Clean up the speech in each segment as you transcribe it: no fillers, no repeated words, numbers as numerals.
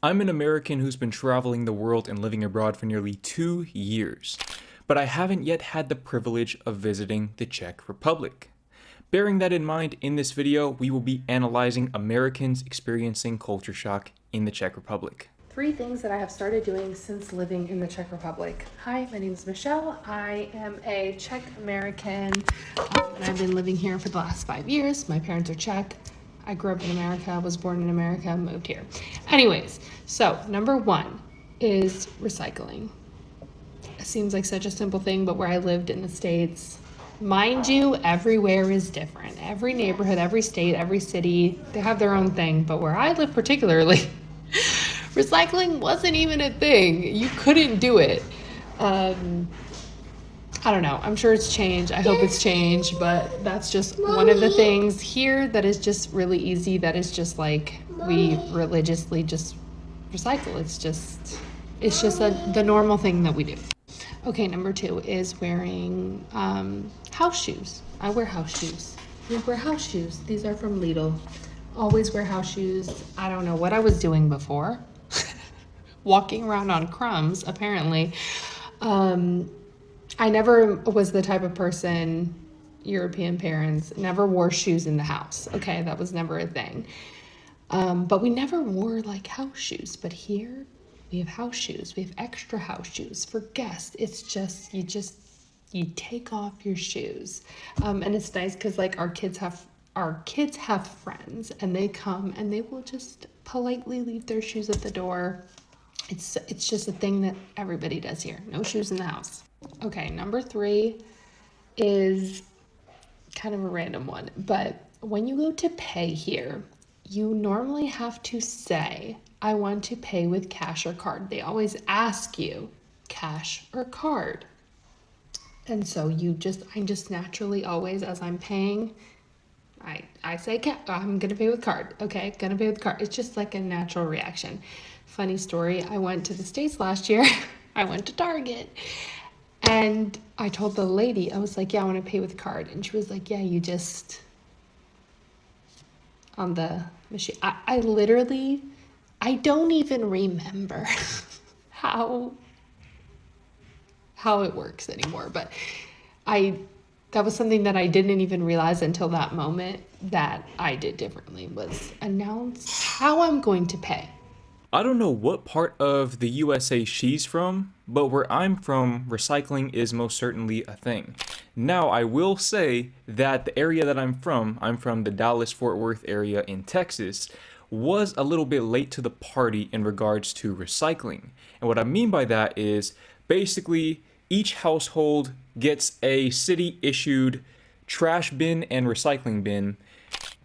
I'm an American who's been traveling the world and living abroad for nearly 2 years, but I haven't yet had the privilege of visiting the Czech Republic. Bearing that in mind, in this video, we will be analyzing Americans experiencing culture shock in the Czech Republic. 3 things that I have started doing since living in the Czech Republic. Hi, my name is Michelle. I am a Czech American, and I've been living here for the last 5 years. My parents are Czech. I grew up in America, was born in America, moved here. Anyways, so number 1 is recycling. It seems like such a simple thing, but where I lived in the States, mind you, everywhere is different. Every neighborhood, every state, every city, they have their own thing. But where I live particularly, recycling wasn't even a thing. You couldn't do it. I don't know. I'm sure it's changed. I hope it's changed, but that's just one of the things here that is just really easy. That is just like we religiously just recycle. It's just the normal thing that we do. Okay, number 2 is wearing house shoes. I wear house shoes. We wear house shoes. These are from Lidl. Always wear house shoes. I don't know what I was doing before. Walking around on crumbs, apparently. I never was the type of person, European parents, never wore shoes in the house. Okay, that was never a thing. But we never wore like house shoes. But here we have house shoes. We have extra house shoes for guests. It's just, you take off your shoes. And it's nice because like our kids have friends and they come and they will just politely leave their shoes at the door. It's just a thing that everybody does here. No shoes in the house. Okay, number 3 is kind of a random one, but when you go to pay here, you normally have to say, I want to pay with cash or card. They always ask you cash or card. And so I just naturally always, as I'm paying, I say, I'm going to pay with card. Okay, going to pay with card. It's just like a natural reaction. Funny story, I went to the States last year. I went to Target. And I told the lady, I was like, yeah, I want to pay with card. And she was like, yeah, you just, on the machine. I don't even remember how it works anymore. But that was something that I didn't even realize until that moment that I did differently, was announce how I'm going to pay. I don't know what part of the USA she's from, but where I'm from, recycling is most certainly a thing. Now, I will say that the area that I'm from the Dallas-Fort Worth area in Texas, was a little bit late to the party in regards to recycling. And what I mean by that is, basically, each household gets a city-issued trash bin and recycling bin,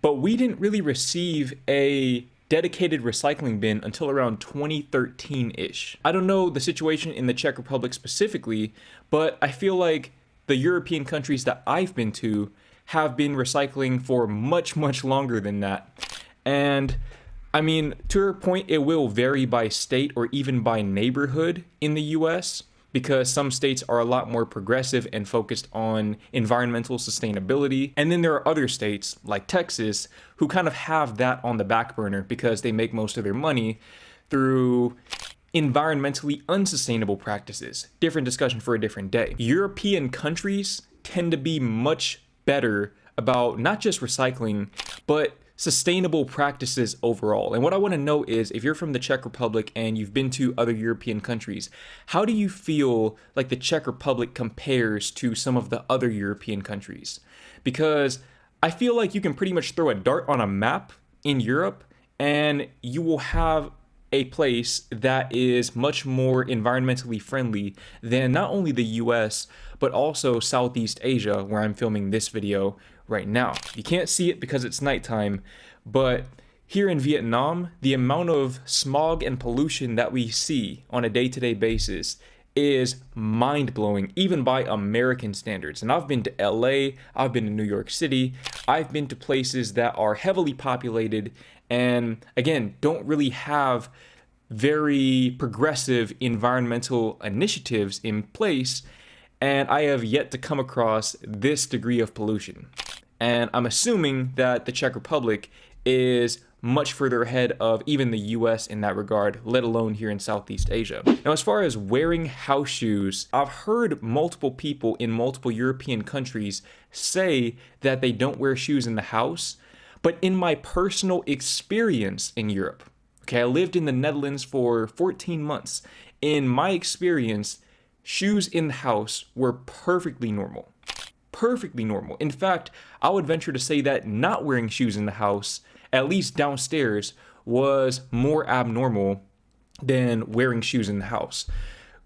but we didn't really receive a dedicated recycling bin until around 2013-ish. I don't know the situation in the Czech Republic specifically, but I feel like the European countries that I've been to have been recycling for much, much longer than that. And I mean, to her point, it will vary by state or even by neighborhood in the US, because some states are a lot more progressive and focused on environmental sustainability. And then there are other states, like Texas, who kind of have that on the back burner because they make most of their money through environmentally unsustainable practices. Different discussion for a different day. European countries tend to be much better about not just recycling, but sustainable practices overall. And what I want to know is, if you're from the Czech Republic and you've been to other European countries, how do you feel like the Czech Republic compares to some of the other European countries? Because I feel like you can pretty much throw a dart on a map in Europe and you will have a place that is much more environmentally friendly than not only the US, but also Southeast Asia, where I'm filming this video right now. You can't see it because it's nighttime, but here in Vietnam, the amount of smog and pollution that we see on a day-to-day basis is mind-blowing, even by American standards. And I've been to LA, I've been to New York City, I've been to places that are heavily populated and, again, don't really have very progressive environmental initiatives in place, and I have yet to come across this degree of pollution. And I'm assuming that the Czech Republic is much further ahead of even the US in that regard, let alone here in Southeast Asia. Now, as far as wearing house shoes, I've heard multiple people in multiple European countries say that they don't wear shoes in the house, but in my personal experience in Europe, okay, I lived in the Netherlands for 14 months. In my experience, shoes in the house were perfectly normal. Perfectly normal. In fact, I would venture to say that not wearing shoes in the house, at least downstairs, was more abnormal than wearing shoes in the house.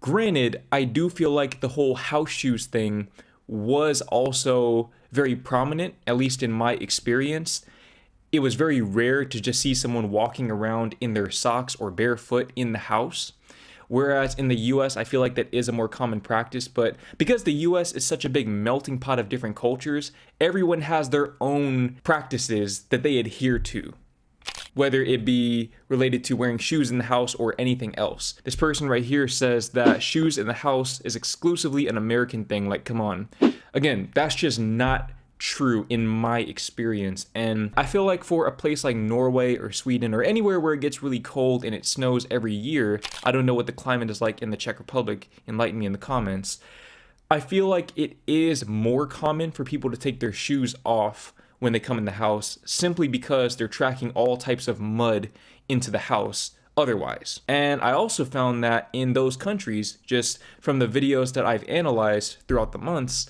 Granted, I do feel like the whole house shoes thing was also very prominent, at least in my experience. It was very rare to just see someone walking around in their socks or barefoot in the house. Whereas in the US, I feel like that is a more common practice, but because the US is such a big melting pot of different cultures, everyone has their own practices that they adhere to, whether it be related to wearing shoes in the house or anything else. This person right here says that shoes in the house is exclusively an American thing. Like, come on. Again, that's just not true in my experience. And I feel like for a place like Norway or Sweden or anywhere where it gets really cold and it snows every year, I don't know what the climate is like in the Czech Republic, enlighten me in the comments. I feel like it is more common for people to take their shoes off when they come in the house, simply because they're tracking all types of mud into the house otherwise. And I also found that in those countries, just from the videos that I've analyzed throughout the months,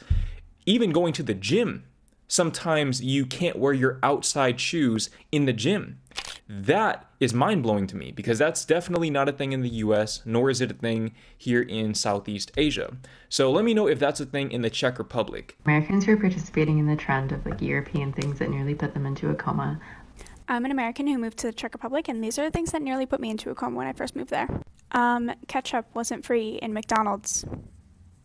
even going to the gym, sometimes you can't wear your outside shoes in the gym. That is mind-blowing to me, because that's definitely not a thing in the US, nor is it a thing here in Southeast Asia. So let me know if that's a thing in the Czech Republic. Americans were participating in the trend of like European things that nearly put them into a coma. I'm an American who moved to the Czech Republic, and these are the things that nearly put me into a coma when I first moved there. Ketchup wasn't free in McDonald's.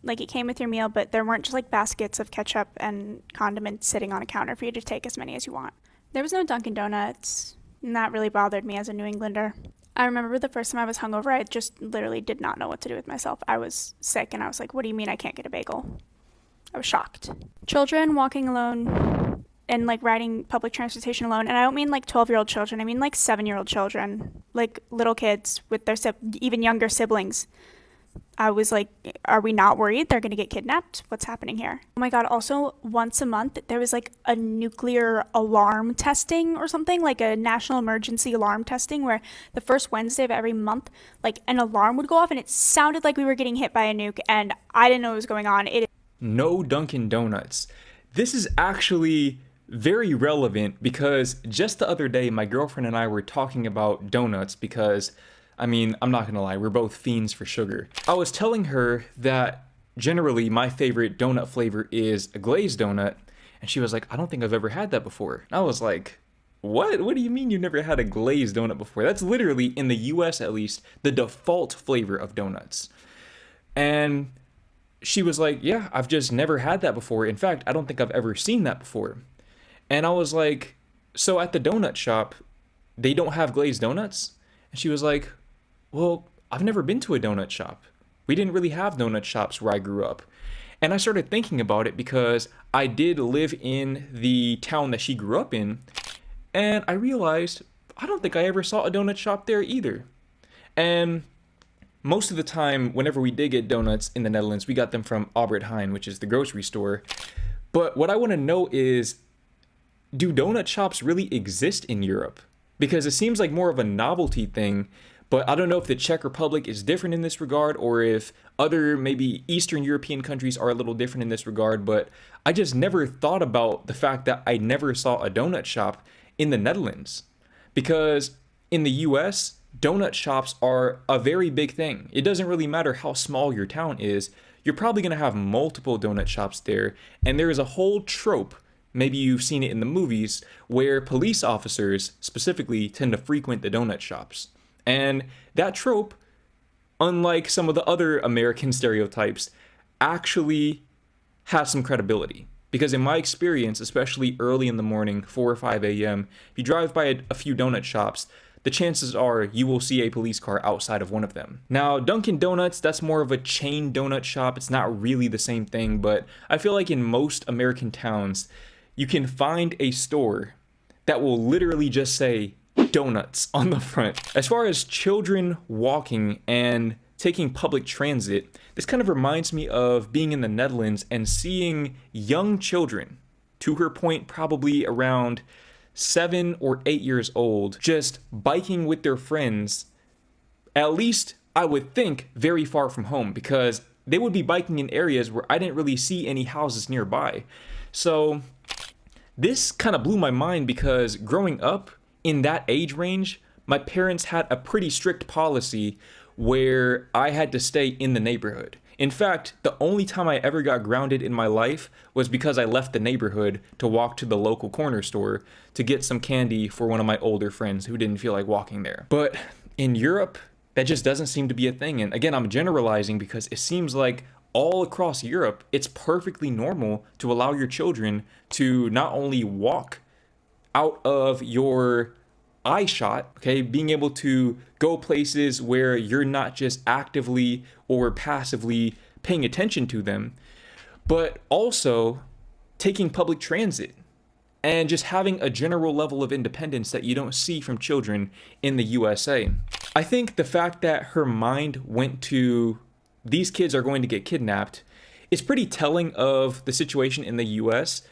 Like, it came with your meal, but there weren't just like baskets of ketchup and condiments sitting on a counter for you to take as many as you want. There was no Dunkin' Donuts, and that really bothered me as a New Englander. I remember the first time I was hungover, I just literally did not know what to do with myself. I was sick, and I was like, what do you mean I can't get a bagel? I was shocked. Children walking alone and like riding public transportation alone, and I don't mean like 12-year-old children, I mean like 7-year-old children, like little kids with their even younger siblings. I was like, are we not worried they're going to get kidnapped? What's happening here? Oh my God. Also, once a month, there was like a nuclear alarm testing or something, like a national emergency alarm testing, where the first Wednesday of every month, like an alarm would go off and it sounded like we were getting hit by a nuke, and I didn't know what was going on. No Dunkin' Donuts. This is actually very relevant, because just the other day, my girlfriend and I were talking about donuts because, I mean, I'm not gonna lie, we're both fiends for sugar. I was telling her that generally my favorite donut flavor is a glazed donut, and she was like, I don't think I've ever had that before. And I was like, what? What do you mean you've never had a glazed donut before? That's literally, in the US at least, the default flavor of donuts. And she was like, yeah, I've just never had that before. In fact, I don't think I've ever seen that before. And I was like, so at the donut shop, they don't have glazed donuts? And she was like, well, I've never been to a donut shop. We didn't really have donut shops where I grew up. And I started thinking about it because I did live in the town that she grew up in, and I realized I don't think I ever saw a donut shop there either. And most of the time, whenever we did get donuts in the Netherlands, we got them from Albert Heijn, which is the grocery store. But what I want to know is, do donut shops really exist in Europe? Because it seems like more of a novelty thing. But I don't know if the Czech Republic is different in this regard, or if other maybe Eastern European countries are a little different in this regard. But I just never thought about the fact that I never saw a donut shop in the Netherlands. Because in the US, donut shops are a very big thing. It doesn't really matter how small your town is. You're probably going to have multiple donut shops there. And there is a whole trope, maybe you've seen it in the movies, where police officers specifically tend to frequent the donut shops. And that trope, unlike some of the other American stereotypes, actually has some credibility. Because in my experience, especially early in the morning, 4 or 5 a.m., if you drive by a few donut shops, the chances are you will see a police car outside of one of them. Now, Dunkin' Donuts, that's more of a chain donut shop. It's not really the same thing, but I feel like in most American towns, you can find a store that will literally just say donuts on the front. As far as children walking and taking public transit, this kind of reminds me of being in the Netherlands and seeing young children, to her point, probably around 7 or 8 years old, just biking with their friends, at least I would think very far from home, because they would be biking in areas where I didn't really see any houses nearby. So this kind of blew my mind, because growing up in that age range, my parents had a pretty strict policy where I had to stay in the neighborhood. In fact, the only time I ever got grounded in my life was because I left the neighborhood to walk to the local corner store to get some candy for one of my older friends who didn't feel like walking there. But in Europe, that just doesn't seem to be a thing. And again, I'm generalizing because it seems like all across Europe, it's perfectly normal to allow your children to not only walk out of your eye shot, okay, being able to go places where you're not just actively or passively paying attention to them, but also taking public transit and just having a general level of independence that you don't see from children in the USA. I think the fact that her mind went to these kids are going to get kidnapped is pretty telling of the situation in the US,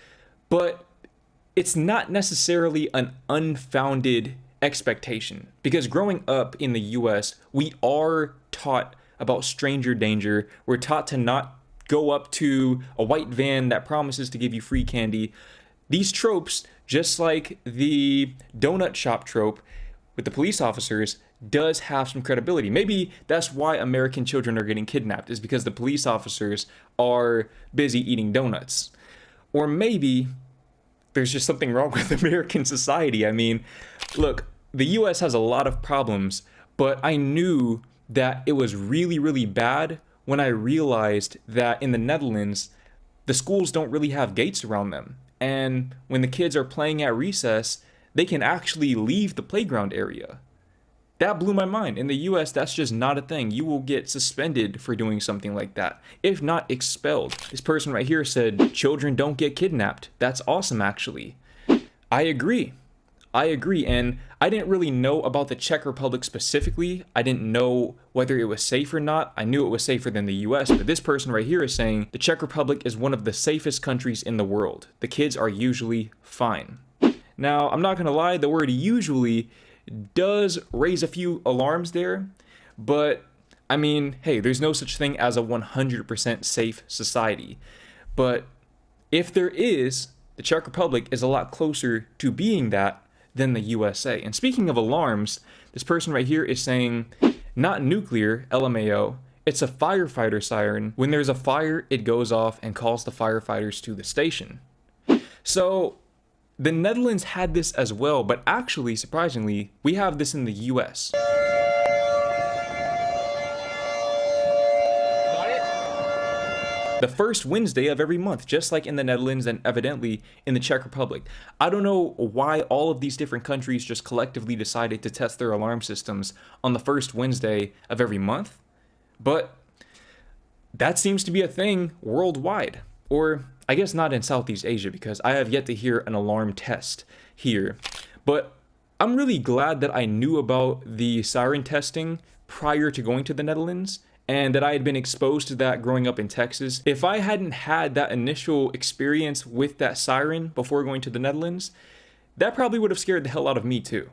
but it's not necessarily an unfounded expectation, because growing up in the US, we are taught about stranger danger. We're taught to not go up to a white van that promises to give you free candy. These tropes, just like the donut shop trope with the police officers, does have some credibility. Maybe that's why American children are getting kidnapped, is because the police officers are busy eating donuts. Or maybe there's just something wrong with American society. I mean, look, the US has a lot of problems, but I knew that it was really, really bad when I realized that in the Netherlands, the schools don't really have gates around them. And when the kids are playing at recess, they can actually leave the playground area. That blew my mind. In the US, that's just not a thing. You will get suspended for doing something like that, if not expelled. This person right here said, children don't get kidnapped. That's awesome, actually. I agree. And I didn't really know about the Czech Republic specifically. I didn't know whether it was safe or not. I knew it was safer than the US, but this person right here is saying the Czech Republic is one of the safest countries in the world. The kids are usually fine. Now, I'm not gonna lie, the word usually does raise a few alarms there, but I mean, hey, there's no such thing as a 100% safe society. But if there is, the Czech Republic is a lot closer to being that than the USA. And speaking of alarms, this person right here is saying, not nuclear, LMAO, it's a firefighter siren. When there's a fire, it goes off and calls the firefighters to the station. So the Netherlands had this as well, but actually, surprisingly, we have this in the US. The first Wednesday of every month, just like in the Netherlands and evidently in the Czech Republic. I don't know why all of these different countries just collectively decided to test their alarm systems on the first Wednesday of every month, but that seems to be a thing worldwide. Or I guess not in Southeast Asia, because I have yet to hear an alarm test here. But I'm really glad that I knew about the siren testing prior to going to the Netherlands, and that I had been exposed to that growing up in Texas. If I hadn't had that initial experience with that siren before going to the Netherlands, that probably would have scared the hell out of me too.